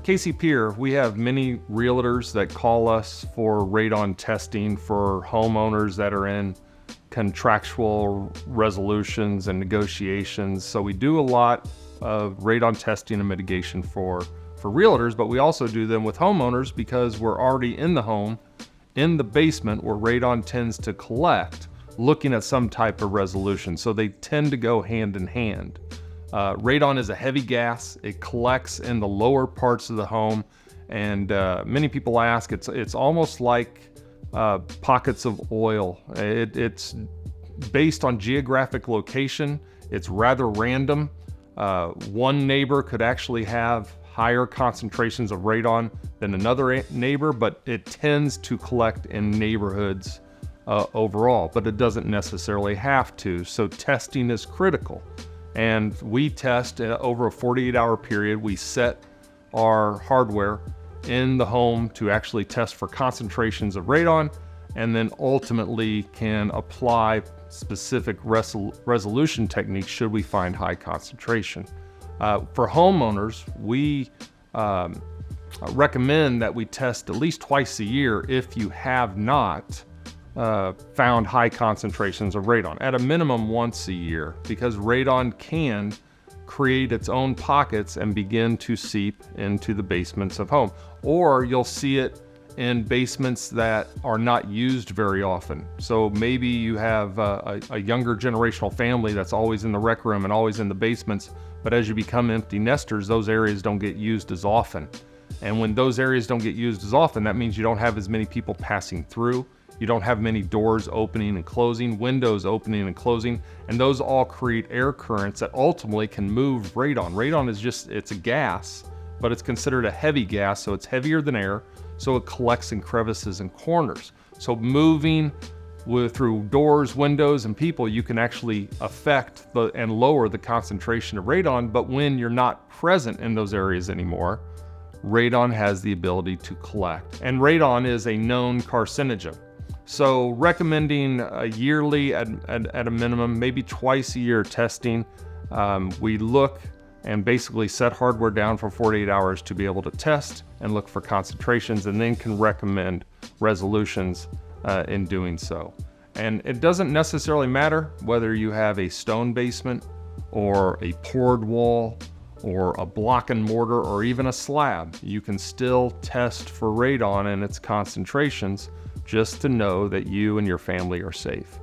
Casey Pier, we have many realtors that call us for radon testing for homeowners that are in contractual resolutions and negotiations. So we do a lot of radon testing and mitigation for realtors, but we also do them with homeowners because we're already in the home, in the basement where radon tends to collect, looking at some type of resolution. So they tend to go hand in hand. Radon is a heavy gas. It collects in the lower parts of the home, and many people ask, it's almost like pockets of oil. It's based on geographic location. It's rather random. One neighbor could actually have higher concentrations of radon than another neighbor, but it tends to collect in neighborhoods overall, but it doesn't necessarily have to. So testing is critical. And we test over a 48-hour period. We set our hardware in the home to actually test for concentrations of radon, and then ultimately can apply specific resolution techniques should we find high concentration. For homeowners, we recommend that we test at least twice a year if you have not found high concentrations of radon, at a minimum once a year, because radon can create its own pockets and begin to seep into the basements of home. Or you'll see it in basements that are not used very often. So maybe you have a younger generational family that's always in the rec room and always in the basements, but as you become empty nesters, those areas don't get used as often. And when those areas don't get used as often, that means you don't have as many people passing through. You don't have many doors opening and closing, windows opening and closing, and those all create air currents that ultimately can move radon. Radon is it's a gas, but it's considered a heavy gas, so it's heavier than air, so it collects in crevices and corners. So moving through doors, windows, and people, you can actually affect and lower the concentration of radon, but when you're not present in those areas anymore, radon has the ability to collect. And radon is a known carcinogen. So recommending yearly at a minimum, maybe twice a year testing. We look and basically set hardware down for 48 hours to be able to test and look for concentrations, and then can recommend resolutions in doing so. And it doesn't necessarily matter whether you have a stone basement or a poured wall or a block and mortar or even a slab. You can still test for radon and its concentrations, just to know that you and your family are safe.